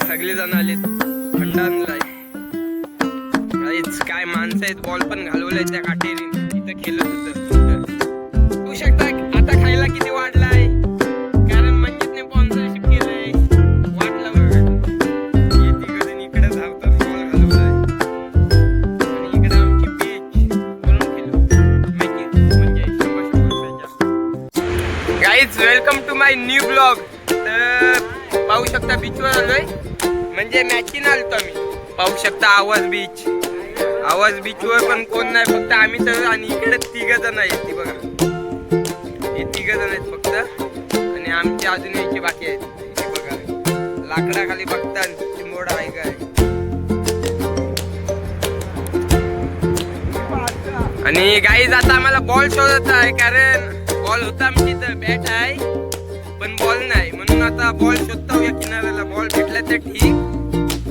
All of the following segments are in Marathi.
सगळे जण आले, थंड आणलाय. काय माणसं आहेत, बॉल पण घालवलाय त्या काटेरी. इथं खेळत होतं. तू शकता आता खायला किती वाढलाय, कारण मंजितने स्पॉन्सरशिप केलंय. वाटला बघ इकडे धावतात, बॉल घालवलाय. आणि इकडे आमची पिच बोलून खेळू म्हणजे 100 guys. Welcome to my new blog. तर पाहू शकता बीचवर आलोय, म्हणजे मॅचिन आलतो आम्ही. पाहू शकता आवाज बीचवर पण कोण नाही, फक्त आम्ही तर. आणि इकडे 3 जण आहेत, ती बघा, हे 3 जण आहेत फक्त. आणि आमचे अजून यायचे बाकी आहेत. हे बघा लाकडाखाली बघता मोड आहे काय. आणि गाईज आता आम्हाला बॉल शोधत आहे, कारण बॉल होता आमची इथं, बॅट आहे पण बॉल नाही. म्हणून आता बॉल शोधतो या किनाऱ्याला. बॉल भेटला तर ठीक,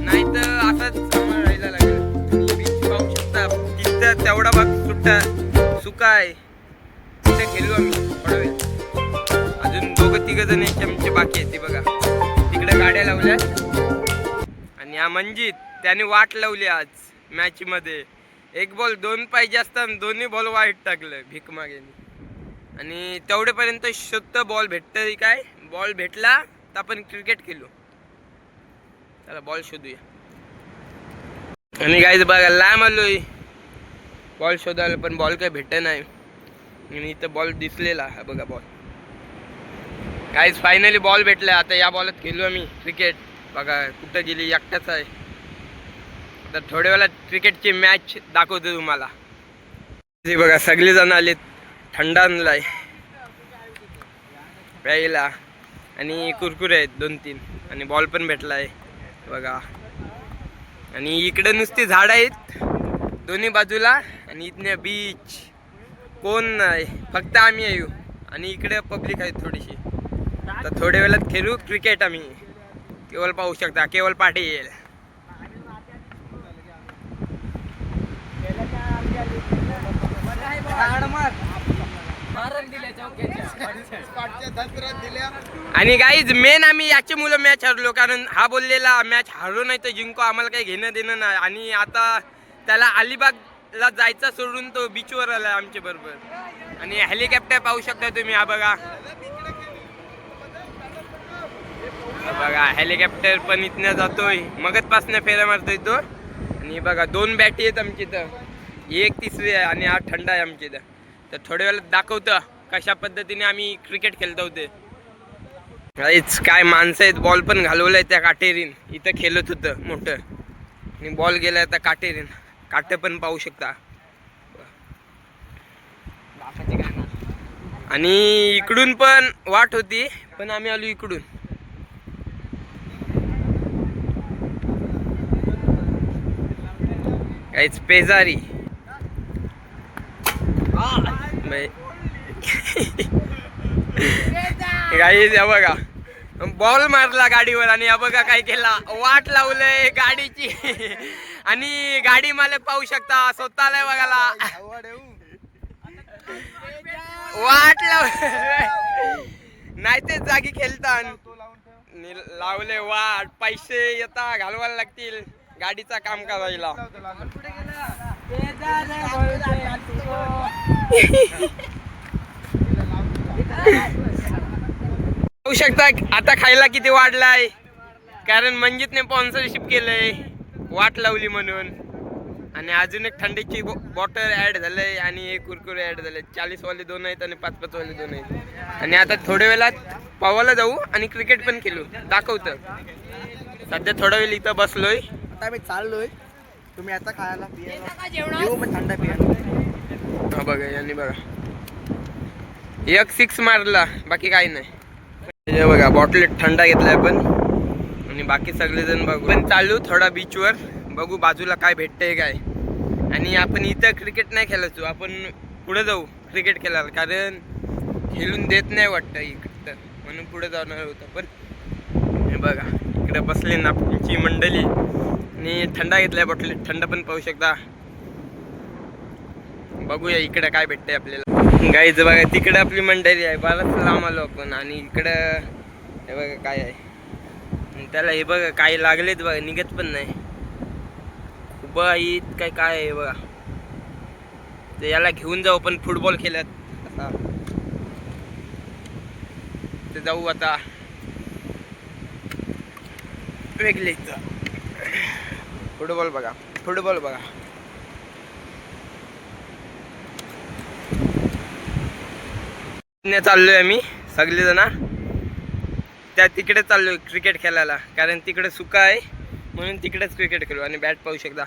नाही तर असाच आम्हाला राहायला लागेल. आणि बीच पाहू शकता, तिथं तेवढा भाग सुका आहे, तिथे खेळू आम्ही थोडा वेळ. अजून 2-3 जण यायचे आमचे बाकी आहेत. ते बघा तिकडे गाड्या लावल्या. आणि हा मंजित त्याने वाट लावली आज मॅच मध्ये. 1 बॉल 2 पाहिजे असताना दोन्ही बॉल वाईट टाकलं भीक मागेने. आणि तेवढेपर्यंत शोधतं बॉल भेटतंय काय. बॉल भेटला तर आपण क्रिकेट खेळू. चला बॉल शोधूया. आणि गाईज बघा लांब आलोय बॉल शोधायला, पण बॉल काही भेटत नाही. आणि इथं बॉल दिसलेला हा बघा बॉल. गाईज फायनली बॉल भेटला. आता या बॉलात खेळू आम्ही क्रिकेट. बघा कुठं गेली, एकटाच आहे. आता थोड्या वेळात क्रिकेटची मॅच दाखवतो तुम्हाला. हे बघा सगळे जण आलेत, थंड आणलाय प्यायला. आणि कुरकुरे आहेत 2-3. आणि बॉल पण भेटलाय बघा. आणि इकडे नुसती झाड आहेत दोन्ही बाजूला. आणि इथने बीच कोण नाही, फक्त आम्ही येऊ. आणि इकडे पब्लिक आहे थोडीशी. तर थोड्या वेळात खेळू क्रिकेट आम्ही. केवळ पाहू शकता, केवळ पाटील. आणि गाईज मेन आम्ही याची मुलं मॅच हरलो, कारण हा बोललेला मॅच हरलो नाही तर जिंको, आम्हाला काही घेणं देणं नाही. आणि आता त्याला अलिबागला जायचं सोडून तो बीचवर आला आमच्या बरोबर. आणि हेलिकॉप्टर पाहू शकता तुम्ही, हा बघा हेलिकॉप्टर पण इथनं जातोय, मगतपासनं फेऱ्या मारतोय तो. आणि बघा 2 बॅटी आहेत आमची इथं, 1 तिसरी आहे आणि 8 थंड आहे आमची इथं. तर थोड्या वेळात दाखवतं कशा पद्धतीने आम्ही क्रिकेट खेळतो होते. काय माणसं आहेत, बॉल पण घालवलाय त्या काटेरीन. इथं खेळत होतं मोठं, आणि बॉल गेलाय त्या काटेरीन. काटे पण पाहू शकता. आणि इकडून पण वाट होती, पण आम्ही आलो इकडून. काहीच पेजारी गाईज या बघा बॉल मारला गाडीवर. आणि या बघा काय केला, वाट लावलंय गाडीची. आणि गाडी मालक पाहू शकता स्वतःला बघायला वाट लाव नाही ते जागी खेळतात. लावले वाट, पैसे येता घालवायला लागतील गाडीचा काम करायला. पाहू शकता आता खायला किती वाढलाय, कारण मंजितने स्पॉन्सरशिप केलंय वाट लावली म्हणून. आणि अजून एक थंडीची बॉटल ऍड झालंय, आणि एक कुरकुरे ऍड झाले. 40 वाले 2 आहेत आणि 5-5 वाले 2 आहेत. आणि आता थोड्या वेळात पावाला जाऊ आणि क्रिकेट पण खेळू, दाखवतं. सध्या थोडा वेळ इथं बसलोय, आता मी चाललोय. तुम्ही आता खायला पियाला येऊ, मग थंड पियाला. हा बघा यांनी बघा 1 6 मारला, बाकी काही नाही. हे बघा बॉटल थंडा घेतलाय आपण. आणि बाकी सगळेजण बघू पण चालू थोडा बीचवर, बघू बाजूला काय भेटतंय काय. आणि आपण इथं क्रिकेट नाही खेळायचो, आपण पुढे जाऊ क्रिकेट खेळायला, कारण खेळून देत नाही वाटतं इकडं, म्हणून पुढे जाणार होतं. पण हे बघा इकडे बसले ना आमची मंडळी. आणि थंडा घेतलाय बॉटल, थंड पण पाहू शकता. बघूया इकडे काय भेटतंय आपल्याला. गाईज बघा तिकडे आपली मंडळी आहे, बराच लांब आलो आपण. आणि इकडं हे बघा काय आहे, आणि त्याला हे बघा काही लागलेत बघा, निघत पण नाही. खूप काय काय आहे बघा. तर याला घेऊन जाऊ पण फुटबॉल खेळत आता. तर जाऊ आता वेगळे. फुटबॉल बघा, फुटबॉल बघा. चाललोय आम्ही सगळेजण त्या तिकडे चाललोय क्रिकेट खेळायला, कारण तिकडे सुका आहे म्हणून तिकडेच क्रिकेट खेळू. आणि बॅट पाहू शकता,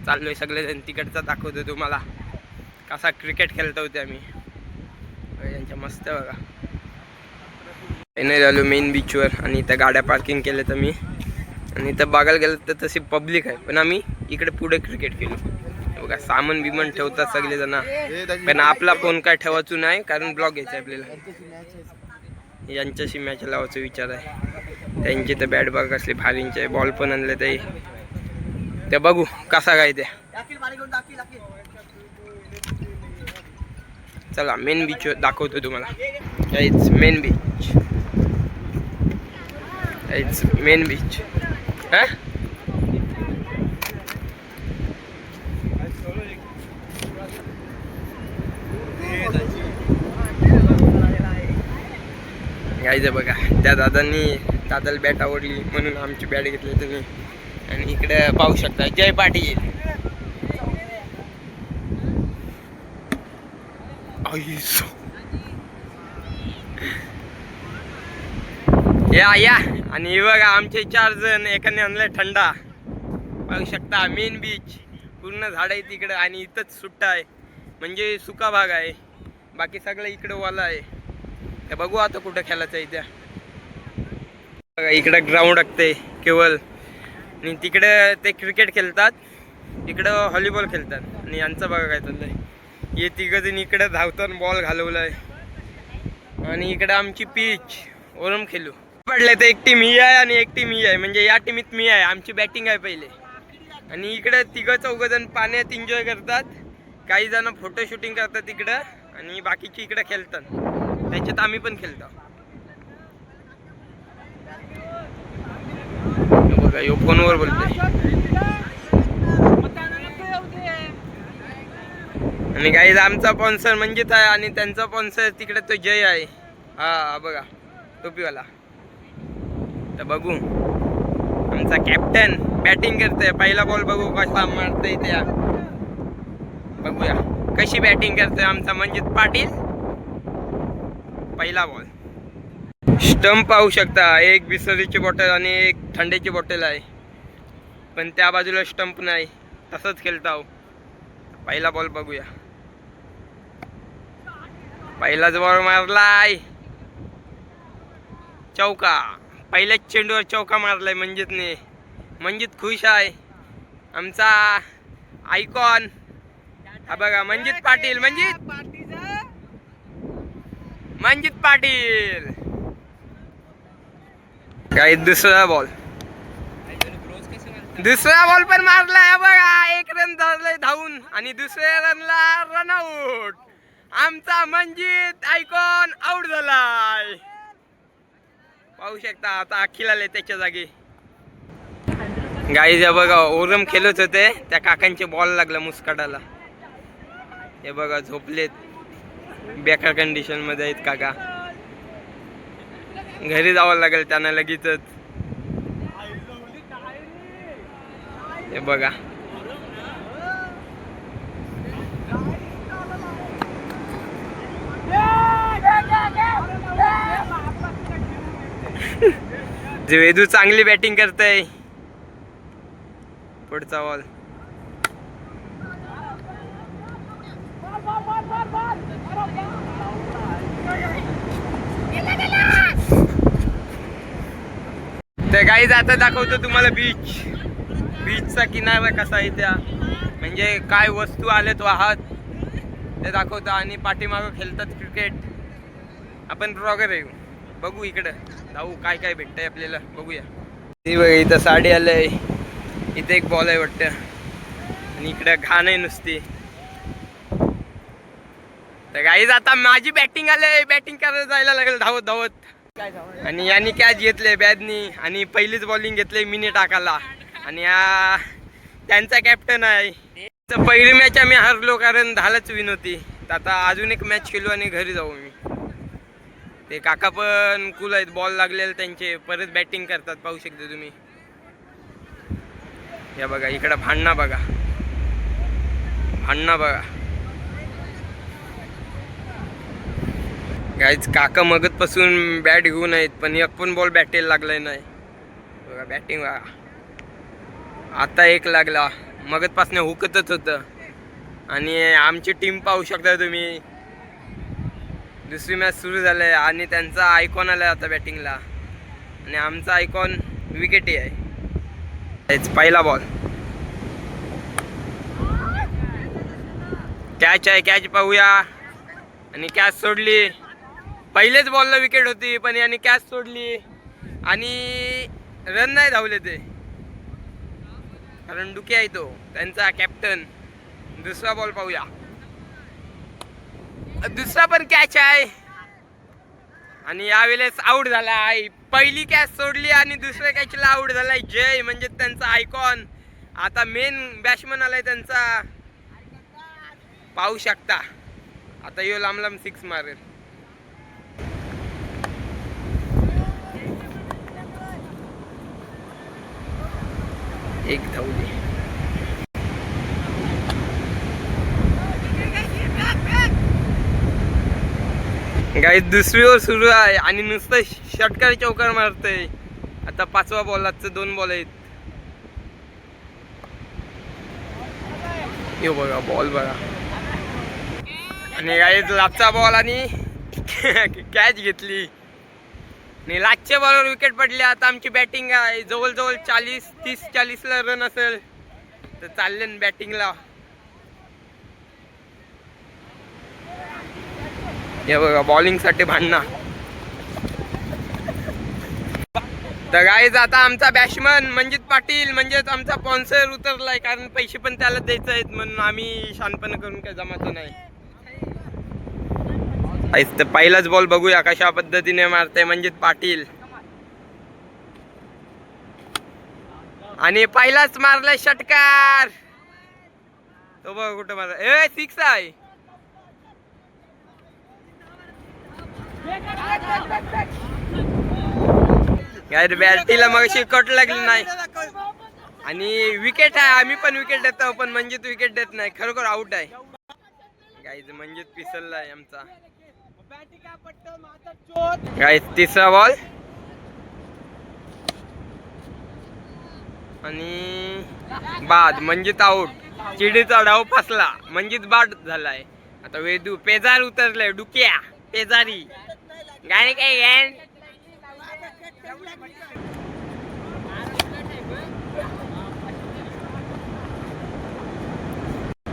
चाललोय सगळेजण तिकडचा. दाखवतो तुम्हाला कसा क्रिकेट खेळतो होते आम्ही. यांच्या मस्त बघा. नाही झालो मेन बीचवर आणि इथं गाड्या पार्किंग केल्या तर मी. आणि इथं बघायला गेलं तर तशी पब्लिक आहे, पण आम्ही इकडे पुढे क्रिकेट खेळू. बघा सामान बिमान ठेवतात सगळेजण, पण आपला फोन काय ठेवायचं नाही कारण ब्लॉग घ्यायचा आहे आपल्याला. यांच्याशी मॅच लावायचा विचार आहे. त्यांची तर बॅट बघा कसली भारींचे, बॉल पण आणले ते बघू कसा काय ते. चला मेन बीच दाखवतो तुम्हाला. It's main beach, it's main beach. हा गायचं बघा, त्या दादाला बॅट आवडली म्हणून आमची बॅट घेतली तुम्ही. आणि इकडे पाहू शकता जय पाटील. या आणि बघा आमचे 4 जण, एकाने आणलाय थंडा. पाहू शकता मेन बीच पूर्ण झाड आहे तिकडं आणि इथंच सुट्टा आहे, म्हणजे सुका भाग आहे. बाकी सगळं इकडं वाला आहे. ते बघू आता कुठं खेळायचं आहे त्या. बघा इकडं ग्राउंड असते केवळ, आणि तिकडं ते क्रिकेट खेळतात, इकडं व्हॉलीबॉल खेळतात. आणि यांचं बघा काय चाललंय. हे तिघंजण इकडं धावताना बॉल घालवलाय. आणि इकडं आमची पिच ओरम खेळू पडले तर एक टीम ही आहे आणि एक टीम ही आहे, म्हणजे या टीमीत मी आहे. आमची बॅटिंग आहे पहिले. आणि इकडे 3-4 पाण्यात एन्जॉय करतात. काही जण फोटो शूटिंग करतात तिकडं, आणि बाकीची इकडे खेळतात. त्याच्यात आम्ही पण खेळतो. बघा यो फोनवर बोलतोय. आणि काही आमचा स्पॉन्सर मंजित आहे आणि त्यांचा स्पॉन्सर तिकडे तो जय आहे. हा बघा टोपीवाला. तर बघू आमचा कॅप्टन बॅटिंग करतोय. पहिला बॉल बघू कसा मारतोय त्या. बघूया कशी बॅटिंग करतोय आमचा मंजित पाटील. पहिला बॉल. स्टंप पाहू शकता, एक बिसलरीची बॉटल आणि एक थंडीची बॉटल आहे, पण त्या बाजूला स्टंप नाही. तसंच खेळतो. पहिला बॉल बघूया. पहिलाच बॉल मारलाय चौका. पहिल्याच चेंडूवर चौका मारलाय मंजितने. मंजित खुश आहे, आमचा आयकॉन. हा बघा मंजित पाटील, मंजित पाटील. काय दुसरा बॉल पण मारलाय बघा. 1 रन धरलाय धावून आणि दुसऱ्या रनला रनआउट. आमचा मंजित आयकॉन आउट झालाय. पाहू शकता आता अखिल आले त्याच्या जागी. गाईज बघा ओरम खेळत होते, त्या काकांचे बॉल लागला मुस्काटाला. हे बघा झोपलेत, बेकार कंडिशन मध्ये आहेत काका. घरी जावं लागेल त्यांना लगेचच. हे बघा वेदू चांगली बॅटिंग करतय. पुढचा बॉल. तर गाईज आता दाखवतो तुम्हाला बीचचा किनारा कसा आहे त्या, म्हणजे काय वस्तू आलेत वाहत ते दाखवतो. आणि पाठीमागं खेळतात क्रिकेट. आपण ब्लॉगर आहे, बघू इकडं जाऊ काय काय भेटतंय आपल्याला. बघूया. इथं साडी आलंय, इथे एक बॉल आहे वाटतं, आणि इकडे घाण आहे नुसती. तर गाईज आता माझी बॅटिंग आलंय, बॅटिंग करायला जायला लागेल धावत धावत. आणि यांनी कॅच घेतले बॅदनी आणि पहिलीच बॉलिंग घेतली मिनी टाकाला. आणि त्यांचा कॅप्टन आहे. पहिली मॅच आम्ही हारलो कारण 10लाच विन होती. तर आता अजून एक मॅच खेळू आणि घरी जाऊ मी. ते काका पण कूल आहेत. बॉल लागलेले त्यांचे परत बॅटिंग करतात. पाहू शकता तुम्ही. या बघा इकडं भांडणं बघा. गाईज काका मगत पासून बॅट घेऊन आहेत पण एक पण बॉल बॅटेला लागलाय नाही. बघा बॅटिंग बघा. आता एक लागला. मगत पासून हुकतच होतं. आणि आमची टीम पाहू शकता तुम्ही. दुसरी मॅच सुरू झालंय आणि त्यांचा आयकॉन आलाय आता बॅटिंगला. आणि आमचा आयकॉन विकेटी आहे. पहिला बॉल कॅच आहे. कॅच पाहूया. आणि कॅच सोडली. पहिलेच बॉलला विकेट होती पण यांनी कॅच सोडली आणि रन नाही धावले ते कारण डुके आहे तो त्यांचा कॅप्टन. दुसरा बॉल पाहूया. दुसरा पण कॅच आहे आणि यावेळेस आउट झाला आहे. पहिली कॅच सोडली आणि दुसऱ्या कॅचला आउट झालाय जय म्हणजे त्यांचा आयकॉन. आता मेन बॅट्समन आलाय त्यांचा. पाहू शकता. आता यो लांब लांब 6 मारेल. एक धावली. गाईस दुसरी ओव्हर सुरू आहे आणि नुसतं षटकार चौकार मारतय. आता 5वा बॉलाचे 2 बॉल आहेत. यो बघा बॉल बघा. आणि गाईस लास्टचा बॉल आणि कॅच घेतली. आणि लास्टच्या बॉलवर विकेट पडली. आता आमची बॅटिंग आहे. जवळजवळ 30-40ला रन असेल तर चालले बॅटिंगला. हे बघा बॉलिंगसाठी भांडणं. तर गाईज आता आमचा बॅट्समन मंजित पाटील म्हणजेच आमचा स्पॉन्सर उतरलाय कारण पैसे पण त्याला द्यायचे आहेत म्हणून आम्ही शानपणे करून काय जमायचं नाही. तर पहिलाच बॉल बघूया कशा पद्धतीने मारते मंजित पाटील. आणि पहिलाच मारलाय षटकार. तो बघ कुठं मारला. 6 आहे. बॅटीला मग अशी कट लागली नाही आणि विकेट आहे. आम्ही पण विकेट देतो पण मंजित विकेट देत नाही. खरोखर आउट आहे. गाईज मंजित पिसललाय आमचा. गाईज तिसरा बॉल आणि बाद. मंजित आउट. चिडीचा डाव फसला. मंजित बाद झालाय. आता वेदू पेजार उतरलाय. डुक्या पेजारी गाणे काय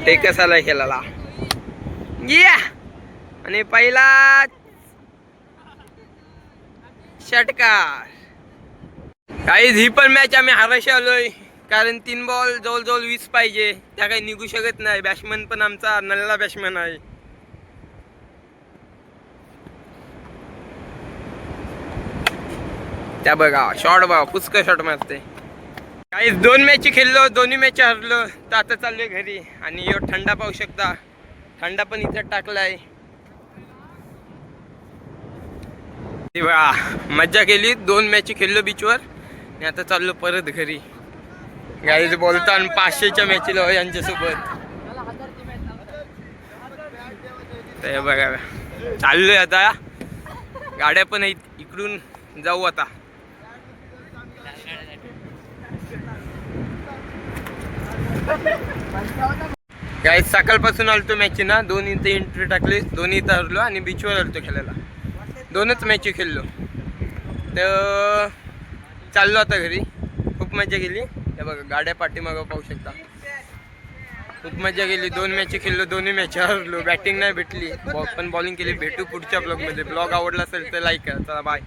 ते कसाला खेळाला आणि पहिला षटकार. काही ही पण मॅच आम्ही हाराशी आलोय कारण 3 बॉल जवळजवळ 20 पाहिजे. त्या काही निघू शकत नाही. बॅट्समन पण आमचा नल्ला बॅट्समन आहे. त्या बघा शॉट बघा पुचका शॉट मारते. काही 2 मॅच खेळलो. दोन्ही मॅच हरलो. तर आता चाललोय घरी. आणि यो थंडा पाहू शकता. थंडा पण इथं टाकलाय. मज्जा केली. 2 मॅच खेळलो बीचवर आणि आता चाललो परत घरी. गाईज बोलताना 500च्या मॅचला यांच्यासोबत. तर बघा चाललोय आता. गाड्या पण आहेत. इकडून जाऊ आता. गाईज सकाळपासून आलतो मॅच ना. 2 इथं एंट्री टाकली. 2 इथं हरलो आणि बीचवर आलतो खेळायला. 2च मॅच खेळलो. तर चाललो आता घरी. खूप मजा केली. हे बघा गाड्या पाठीमागं पाहू शकता. खूप मजा केली. 2 मॅच खेळलो. दोन्ही मॅच हरलो. बॅटिंग नाही भेटली पण बॉलिंग केली. भेटू पुढच्या ब्लॉगमध्ये. ब्लॉग आवडला असेल तर लाईक करा. चला बाय.